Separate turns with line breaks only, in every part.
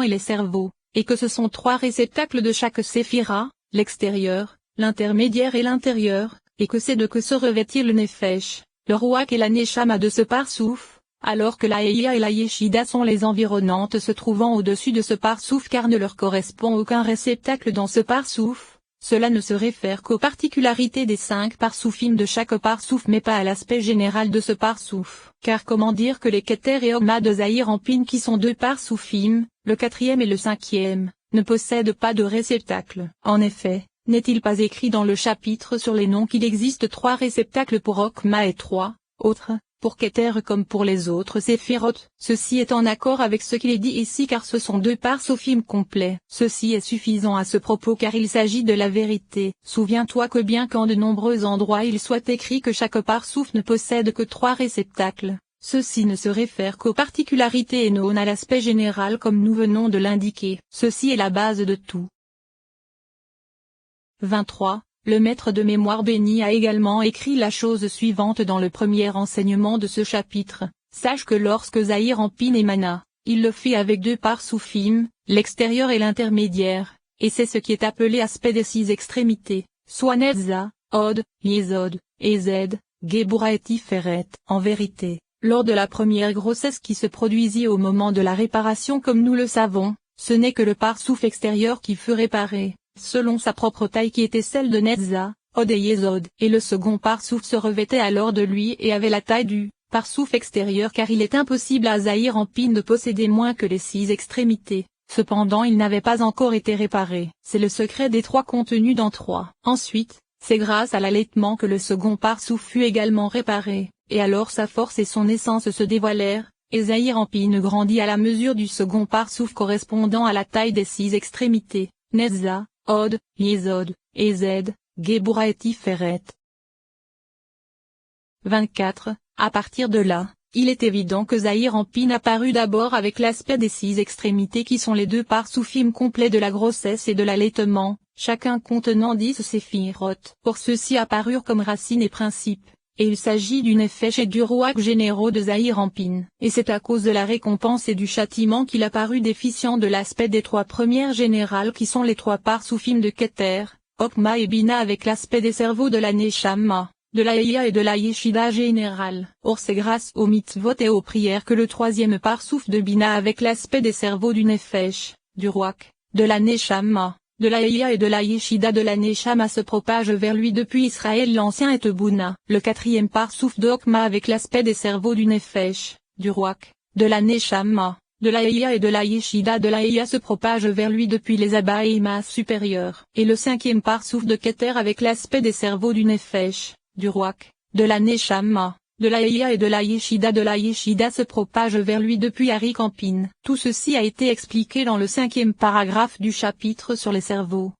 et les cerveaux, et que ce sont 3 réceptacles de chaque séphira, l'extérieur, l'intermédiaire et l'intérieur, et que c'est de que se revêtir le nefesh, le rouach et la neshama de ce parsouf, alors que la Eya et la Yeshida sont les environnantes se trouvant au-dessus de ce parsouf car ne leur correspond aucun réceptacle dans ce parsouf. Cela ne se réfère qu'aux particularités des 5 parsoufim de chaque parsouf mais pas à l'aspect général de ce parsouf. Car comment dire que les Keter et Ogma de Zahir Anpin qui sont 2 parsoufim, le 4e et le 5e, ne possèdent pas de réceptacle. En effet, n'est-il pas écrit dans le chapitre sur les noms qu'il existe 3 réceptacles pour Ogma et 3 autres pour Keter comme pour les autres séphiroth. Ceci est en accord avec ce qu'il est dit ici car ce sont 2 parsoufim complets. Ceci est suffisant à ce propos car il s'agit de la vérité. Souviens-toi que bien qu'en de nombreux endroits il soit écrit que chaque parsouf ne possède que 3 réceptacles, ceci ne se réfère qu'aux particularités et non à l'aspect général comme nous venons de l'indiquer. Ceci est la base de tout. 23. Le maître de mémoire béni a également écrit la chose suivante dans le premier enseignement de ce chapitre. Sache que lorsque Zahir Anpin émana, il le fit avec 2 parsoufim, l'extérieur et l'intermédiaire, et c'est ce qui est appelé aspect des 6 extrémités, soit Netza, Od, Yesod, Ezed, Gebura et Tiferet. En vérité, lors de la première grossesse qui se produisit au moment de la réparation comme nous le savons, ce n'est que le parsouf extérieur qui fut réparé, selon sa propre taille qui était celle de Netza, Od et Yesod. Et le second parsouf se revêtait alors de lui et avait la taille du parsouf extérieur car il est impossible à Zahir Anpin de posséder moins que les 6 extrémités. Cependant il n'avait pas encore été réparé. C'est le secret des 3 contenus dans 3. Ensuite, c'est grâce à l'allaitement que le second parsouf fut également réparé, et alors sa force et son essence se dévoilèrent, et Zahir Anpin grandit à la mesure du second parsouf correspondant à la taille des 6 extrémités, Netza, Od, Yesod, Ezed, Gebura et Tiferet. 24. À partir de là, il est évident que Zahir Anpin apparut d'abord avec l'aspect des 6 extrémités qui sont les 2 parsoufim complets de la grossesse et de l'allaitement, chacun contenant 10 séphiroth. Pour ceux-ci apparurent comme racines et principes, et il s'agit du nefesh et du rouach généraux de Zahir Anpin. Et c'est à cause de la récompense et du châtiment qu'il apparut déficient de l'aspect des 3 premières générales qui sont les 3 parsoufim de Keter, Okma et Bina avec l'aspect des cerveaux de la Neshama, de la Eya et de la Yeshida générale. Or c'est grâce aux mitzvot et aux prières que le 3e parsouf de Bina avec l'aspect des cerveaux du nefesh, du rouach, de la Neshama, de la Eya et de la Yeshida de la Neshama se propage vers lui depuis Israël l'ancien et Tebouna. Le 4e parsouf de Okma avec l'aspect des cerveaux du nefesh, du rouach, de la Neshama, de la Eya et de la Yeshida de la Eya se propage vers lui depuis les Abaïmas supérieurs. Et le 5e parsouf de Keter avec l'aspect des cerveaux du nefesh, du rouach, de la Neshama, de la Eya et de la Yeshida se propage vers lui depuis Arik Anpin. Tout ceci a été expliqué dans le 5e paragraphe du chapitre sur les cerveaux.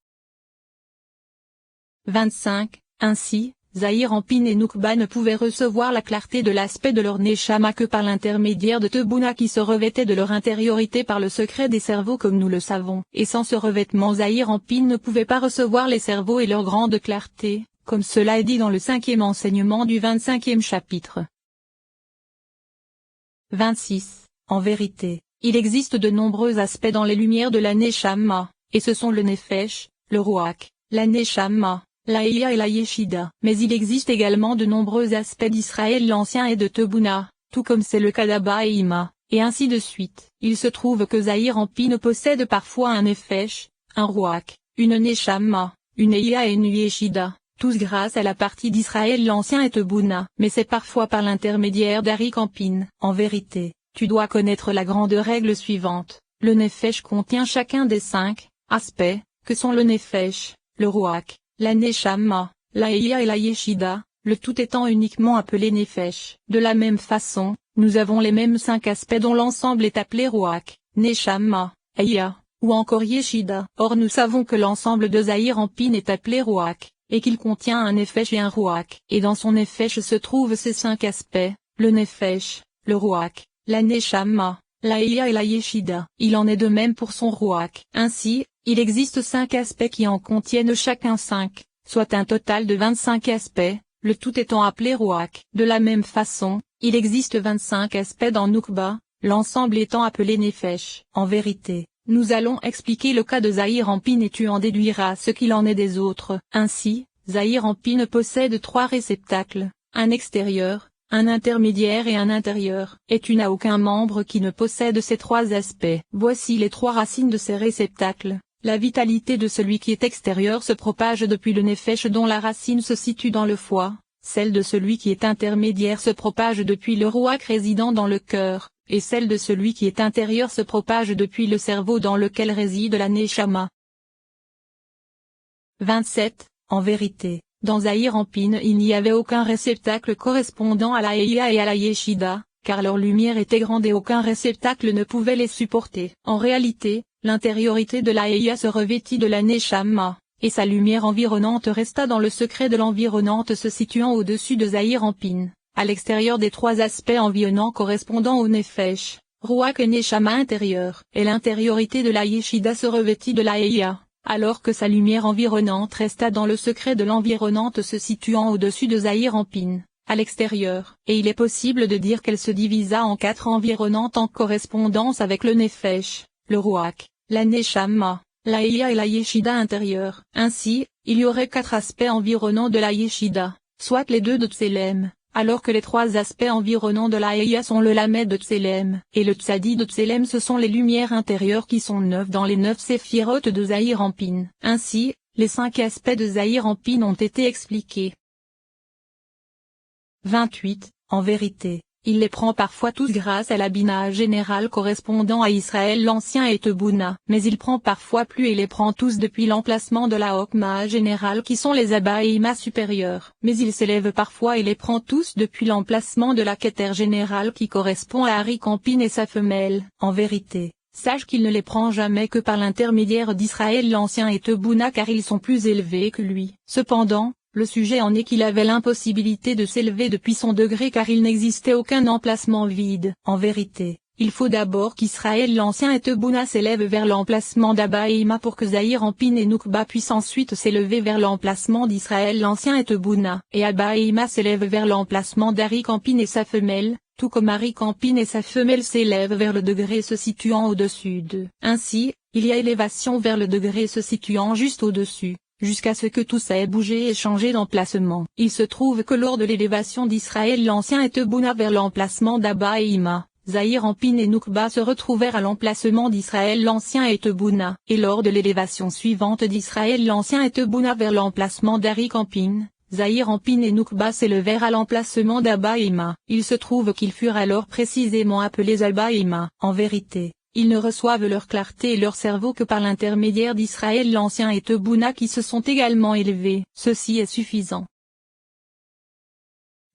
25. Ainsi, Zahir Anpin et Nukba ne pouvaient recevoir la clarté de l'aspect de leur Neshama que par l'intermédiaire de Tebouna qui se revêtait de leur intériorité par le secret des cerveaux comme nous le savons. Et sans ce revêtement Zahir Anpin ne pouvait pas recevoir les cerveaux et leur grande clarté, comme cela est dit dans le 5e enseignement du 25e chapitre. 26. En vérité, il existe de nombreux aspects dans les lumières de la Neshama, et ce sont le Nefesh, le Rouach, la Neshama, la Eya et la Yeshida. Mais il existe également de nombreux aspects d'Israël l'ancien et de Tebouna, tout comme c'est le cas d'Abba et Ima, et ainsi de suite. Il se trouve que Zahir Anpin possède parfois un Nefesh, un Rouach, une Neshama, une Eya et une Yeshida, tous grâce à la partie d'Israël l'ancien et Tebouna. Mais c'est parfois par l'intermédiaire d'Arik Anpin. En vérité, tu dois connaître la grande règle suivante. Le Nefesh contient chacun des 5 aspects, que sont le Nefesh, le Rouach, la Neshama, la Eya et la Yeshida, le tout étant uniquement appelé Nefesh. De la même façon, nous avons les mêmes 5 aspects dont l'ensemble est appelé Rouach, Neshama, Eya, ou encore Yeshida. Or nous savons que l'ensemble de Zahir Anpin est appelé Rouach, et qu'il contient un Nefesh et un Rouach. Et dans son Nefesh se trouvent ces 5 aspects, le Nefesh, le Rouach, la Neshama, la Eya et la Yeshida. Il en est de même pour son Rouach. Ainsi, il existe 5 aspects qui en contiennent chacun 5, soit un total de 25 aspects, le tout étant appelé Rouach. De la même façon, il existe 25 aspects dans Nukba, l'ensemble étant appelé Nefesh. En vérité, Nous allons expliquer le cas de Zahir Ampine et tu en déduiras ce qu'il en est des autres. Ainsi, Zahir Ampine possède 3 réceptacles, un extérieur, un intermédiaire et un intérieur. Et tu n'as aucun membre qui ne possède ces 3 aspects. Voici les 3 racines de ces réceptacles. La vitalité de celui qui est extérieur se propage depuis le nefesh dont la racine se situe dans le foie. Celle de celui qui est intermédiaire se propage depuis le ruach résidant dans le cœur, et celle de celui qui est intérieur se propage depuis le cerveau dans lequel réside la neshama. 27. En vérité, dans Zahir Ampine il n'y avait aucun réceptacle correspondant à la Eya et à la Yeshida, car leur lumière était grande et aucun réceptacle ne pouvait les supporter. En réalité, l'intériorité de la Eya se revêtit de la Neshama, et sa lumière environnante resta dans le secret de l'environnante se situant au-dessus de Zahir Ampine, à l'extérieur des 3 aspects environnants correspondant au Nefesh, Ruach et Neshama intérieur. Et l'intériorité de la Yeshida se revêtit de la Eya, alors que sa lumière environnante resta dans le secret de l'environnante se situant au-dessus de Zahir Ampine, à l'extérieur. Et il est possible de dire qu'elle se divisa en 4 environnantes en correspondance avec le Nefesh, le Ruach, la Neshama, la Eya et la Yeshida intérieure. Ainsi, il y aurait 4 aspects environnants de la Yeshida, soit les 2 de Tselem, alors que les 3 aspects environnants de la Eya sont le Lamed de Tselem, et le Tzadi de Tselem. Ce sont les lumières intérieures qui sont 9 dans les 9 séphirotes de Zahir Ampine. Ainsi, les 5 aspects de Zahir Ampine ont été expliqués. 28. En vérité, il les prend parfois tous grâce à la Bina générale correspondant à Israël l'Ancien et Tebouna. Mais il prend parfois plus et les prend tous depuis l'emplacement de la Hokma générale qui sont les Abba et Ima supérieurs. Mais il s'élève parfois et les prend tous depuis l'emplacement de la Keter générale qui correspond à Arik Ampine et sa femelle. En vérité, sache qu'il ne les prend jamais que par l'intermédiaire d'Israël l'Ancien et Tebouna car ils sont plus élevés que lui. Cependant, le sujet en est qu'il avait l'impossibilité de s'élever depuis son degré car il n'existait aucun emplacement vide. En vérité, il faut d'abord qu'Israël l'Ancien et Tebouna s'élèvent vers l'emplacement d'Abba et Ima pour que Zahir Ampine et Noukba puissent ensuite s'élever vers l'emplacement d'Israël l'Ancien et Tebouna. Et Abba et Ima s'élèvent vers l'emplacement d'Arik Ampine et sa femelle, tout comme Arik Ampine et sa femelle s'élèvent vers le degré se situant au-dessus d'eux. Ainsi, il y a élévation vers le degré se situant juste au-dessus, jusqu'à ce que tout ça ait bougé et changé d'emplacement. Il se trouve que lors de l'élévation d'Israël l'Ancien et Tebouna vers l'emplacement d'Abba et Ima, Zahir Ampine et Noukba se retrouvèrent à l'emplacement d'Israël l'Ancien et Tebouna. Et lors de l'élévation suivante d'Israël l'Ancien et Tebouna vers l'emplacement d'Arik Ampine, Zahir Ampine et Noukba s'élevèrent à l'emplacement d'Abba et Ima. Il se trouve qu'ils furent alors précisément appelés Abba et Ima. En vérité, ils ne reçoivent leur clarté et leur cerveau que par l'intermédiaire d'Israël l'Ancien et Tebouna qui se sont également élevés. Ceci est suffisant.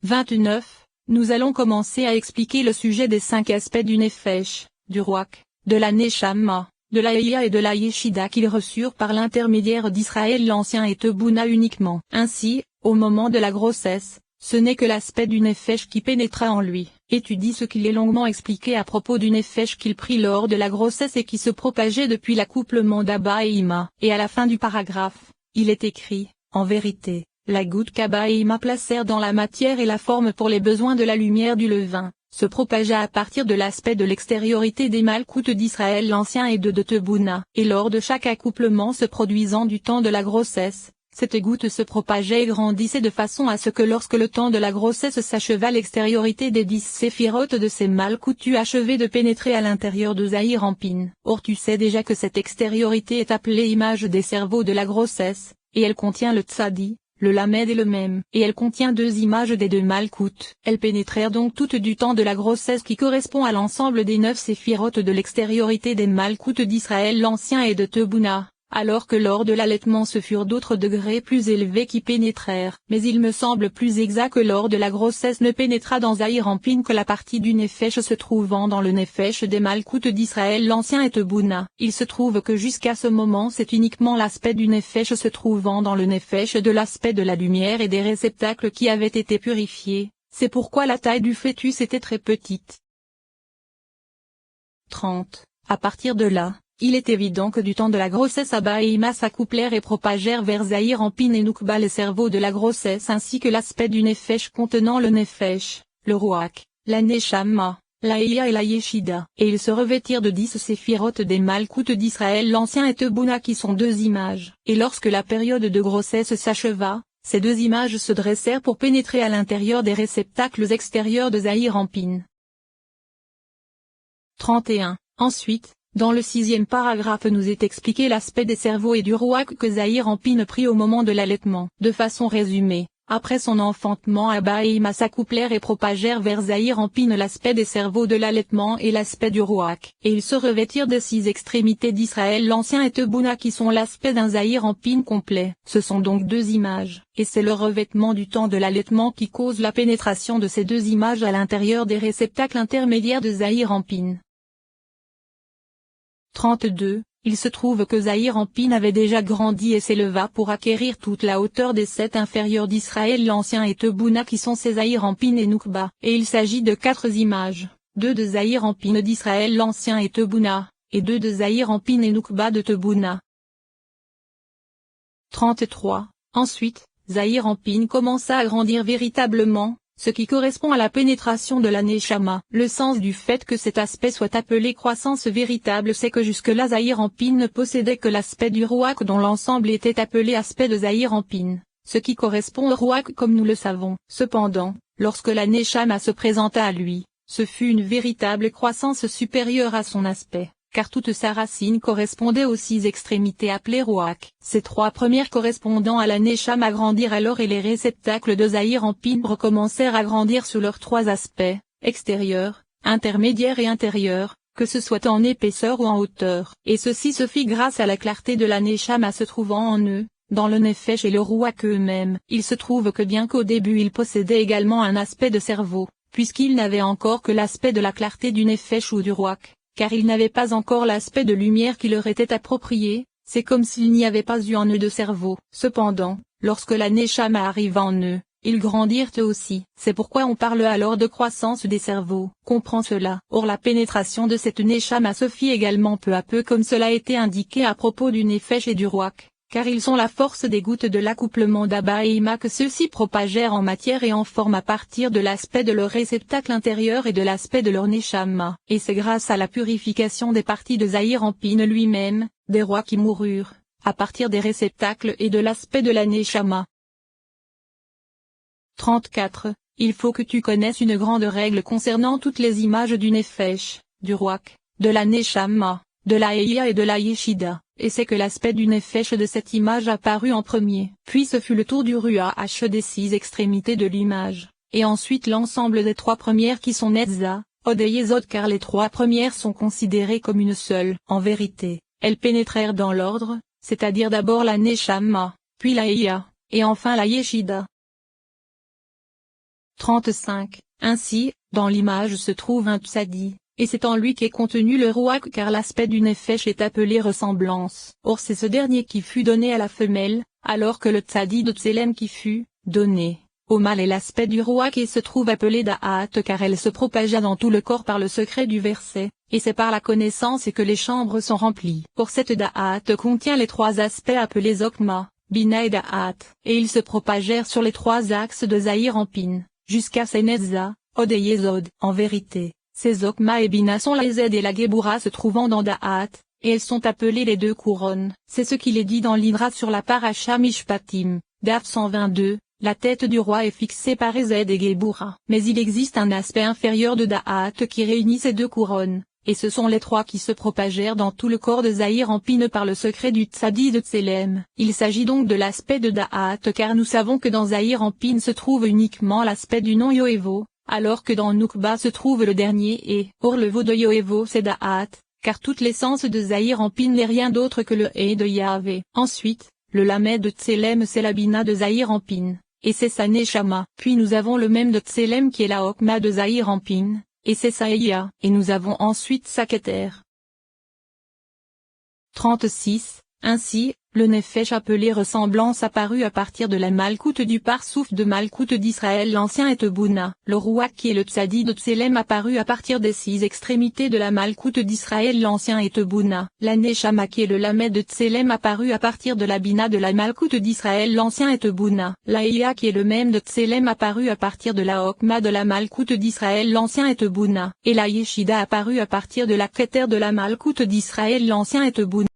29. Nous allons commencer à expliquer le sujet des 5 aspects du Nefesh, du Ruach, de la Neshama, de la Eya et de la Yeshida qu'ils reçurent par l'intermédiaire d'Israël l'Ancien et Tebouna uniquement. Ainsi, au moment de la grossesse, ce n'est que l'aspect du Nefesh qui pénétra en lui. Étudie ce qu'il est longuement expliqué à propos du Nefesh qu'il prit lors de la grossesse et qui se propageait depuis l'accouplement d'Abba et Ima. Et à la fin du paragraphe, il est écrit, en vérité, la goutte qu'Abba et Ima placèrent dans la matière et la forme pour les besoins de la lumière du levain, se propagea à partir de l'aspect de l'extériorité des Malkoutes d'Israël l'Ancien et de Tebouna. Et lors de chaque accouplement se produisant du temps de la grossesse, cette goutte se propageait et grandissait de façon à ce que lorsque le temps de la grossesse s'acheva l'extériorité des 10 séphirotes de ces Malkoutes eut achevé de pénétrer à l'intérieur de Zahir Ampine. Or tu sais déjà que cette extériorité est appelée image des cerveaux de la grossesse, et elle contient le Tzadi, le Lamed et le Mem. Et elle contient 2 images des 2 Malkoutes. Elles pénétrèrent donc toutes du temps de la grossesse qui correspond à l'ensemble des 9 séphirotes de l'extériorité des Malkoutes d'Israël l'Ancien et de Tebouna. Alors que lors de l'allaitement ce furent d'autres degrés plus élevés qui pénétrèrent. Mais il me semble plus exact que lors de la grossesse ne pénétra dans Zahir Ampine que la partie du Nefesh se trouvant dans le Nefesh des Malkoutes d'Israël l'Ancien et Tebouna. Il se trouve que jusqu'à ce moment c'est uniquement l'aspect du Nefesh se trouvant dans le Nefesh de l'aspect de la lumière et des réceptacles qui avaient été purifiés, c'est pourquoi la taille du fœtus était très petite. 30. À partir de là, il est évident que du temps de la grossesse Abba et Ima s'accouplèrent et propagèrent vers Zahir Ampine et Noukba les cerveaux de la grossesse ainsi que l'aspect du Nefesh contenant le Nefesh, le Ruach, la Neshama, la Eya et la Yeshida. Et ils se revêtirent de 10 séphirotes des Malkout d'Israël l'ancien et Tebouna qui sont 2 images. Et lorsque la période de grossesse s'acheva, ces 2 images se dressèrent pour pénétrer à l'intérieur des réceptacles extérieurs de Zahir-Anpin. 31. Ensuite, dans le 6e paragraphe nous est expliqué l'aspect des cerveaux et du rouak que Zahir-Anpin prit au moment de l'allaitement. De façon résumée, après son enfantement Abba et Ima s'accouplèrent et propagèrent vers Zahir-Anpin l'aspect des cerveaux de l'allaitement et l'aspect du rouak. Et ils se revêtirent des 6 extrémités d'Israël l'ancien et Tebouna qui sont l'aspect d'un Zahir-Anpin complet. Ce sont donc 2 images, et c'est le revêtement du temps de l'allaitement qui cause la pénétration de ces 2 images à l'intérieur des réceptacles intermédiaires de Zahir-Anpin. 32. Il se trouve que Zahir-Anpin avait déjà grandi et s'éleva pour acquérir toute la hauteur des 7 inférieurs d'Israël l'ancien et Tebouna qui sont ses Zahir-Anpin et Noukba. Et il s'agit de 4 images, 2 de Zahir-Anpin d'Israël l'ancien et Tebouna, et 2 de Zahir-Anpin et Noukba de Tebouna. 33. Ensuite, Zahir-Anpin commença à grandir véritablement, ce qui correspond à la pénétration de la Neshama. Le sens du fait que cet aspect soit appelé croissance véritable c'est que jusque-là Zahir-Anpin ne possédait que l'aspect du rouak dont l'ensemble était appelé aspect de Zahir-Anpin, ce qui correspond au rouak comme nous le savons. Cependant, lorsque la Neshama se présenta à lui, ce fut une véritable croissance supérieure à son aspect, car toute sa racine correspondait aux 6 extrémités appelées rouak. Ces 3 premières correspondant à la Neshama grandirent alors et les réceptacles de Zahir-Anpin recommencèrent à grandir sous leurs 3 aspects, extérieur, intermédiaire et intérieur, que ce soit en épaisseur ou en hauteur. Et ceci se fit grâce à la clarté de la Neshama se trouvant en eux, dans le Nefesh et le rouak eux-mêmes. Il se trouve que bien qu'au début ils possédaient également un aspect de cerveau, puisqu'ils n'avaient encore que l'aspect de la clarté du Nefesh ou du rouak, car ils n'avaient pas encore l'aspect de lumière qui leur était approprié, c'est comme s'il n'y avait pas eu en eux de cerveau. Cependant, lorsque la Neshama arriva en eux, ils grandirent eux aussi. C'est pourquoi on parle alors de croissance des cerveaux. Comprends cela. Or la pénétration de cette Neshama se fit également peu à peu comme cela a été indiqué à propos du Nefesh et du rouak, car ils sont la force des gouttes de l'accouplement d'Abba et Ima que ceux-ci propagèrent en matière et en forme à partir de l'aspect de leur réceptacle intérieur et de l'aspect de leur Neshama. Et c'est grâce à la purification des parties de Zahir-Anpin lui-même, des rois qui moururent, à partir des réceptacles et de l'aspect de la Neshama. 34. Il faut que tu connaisses une grande règle concernant toutes les images du Nefesh, du rouak, de la Neshama, de la Eya et de la Yeshida, et c'est que l'aspect du Nefesh de cette image apparut en premier. Puis ce fut le tour du Ruach des 6 extrémités de l'image, et ensuite l'ensemble des 3 premières qui sont Netza, Od et Yesod car les 3 premières sont considérées comme une seule. En vérité, elles pénétrèrent dans l'ordre, c'est-à-dire d'abord la Neshama, puis la Eya, et enfin la Yeshida. 35. Ainsi, dans l'image se trouve un Tsadi, et c'est en lui qu'est contenu le rouak car l'aspect du Nefesh est appelé ressemblance. Or c'est ce dernier qui fut donné à la femelle, alors que le Tsadi de Tselem qui fut donné au mâle est l'aspect du rouak et se trouve appelé Da'at car elle se propagea dans tout le corps par le secret du verset, et c'est par la connaissance que les chambres sont remplies. Or cette Da'at contient les 3 aspects appelés Zokma, Bina et Da'at, et ils se propagèrent sur les 3 axes de Zahir-Anpin, jusqu'à Senezza, Od et Yesod. En vérité, ces Zokma et Bina sont la Zed et la Gebura se trouvant dans Da'at, et elles sont appelées les 2 couronnes. C'est ce qu'il est dit dans l'Ivra sur la Paracha Mishpatim, Daf 122, la tête du roi est fixée par Zed et Gebura. Mais il existe un aspect inférieur de Da'at qui réunit ces 2 couronnes, et ce sont les 3 qui se propagèrent dans tout le corps de Zahir-Anpin par le secret du Tzadi de Tselem. Il s'agit donc de l'aspect de Da'at car nous savons que dans Zahir-Anpin se trouve uniquement l'aspect du nom Yoévo, alors que dans Noukba se trouve le dernier et. Or le veau de Yoévo c'est Da'at, car toute l'essence de Zahir-Anpin n'est rien d'autre que le et de Yahvé. Ensuite, le Lamed de Tselem c'est la Bina de Zahir-Anpin, et c'est sa Neshama. Puis nous avons le même de Tselem qui est la Okma de Zahir-Anpin, et c'est sa Eya. Et nous avons ensuite sa Keter. 36. Ainsi, le Nefesh appelé ressemblance apparut à partir de la Malkout du Parsouf de Malkout d'Israël l'ancien et Tebouna. Le Rouach qui est le Tzadi de Tselem apparut à partir des 6 extrémités de la Malkout d'Israël l'ancien et Tebouna. La Neshama qui est le Lamed de Tselem apparut à partir de la Bina de la Malkout d'Israël l'ancien et Tebouna. La Eya qui est le même de Tselem apparut à partir de la Hokma de la Malkout d'Israël l'ancien et Tebouna. Et la Yeshida apparut à partir de la Keter de la Malkout d'Israël l'ancien et Tebouna.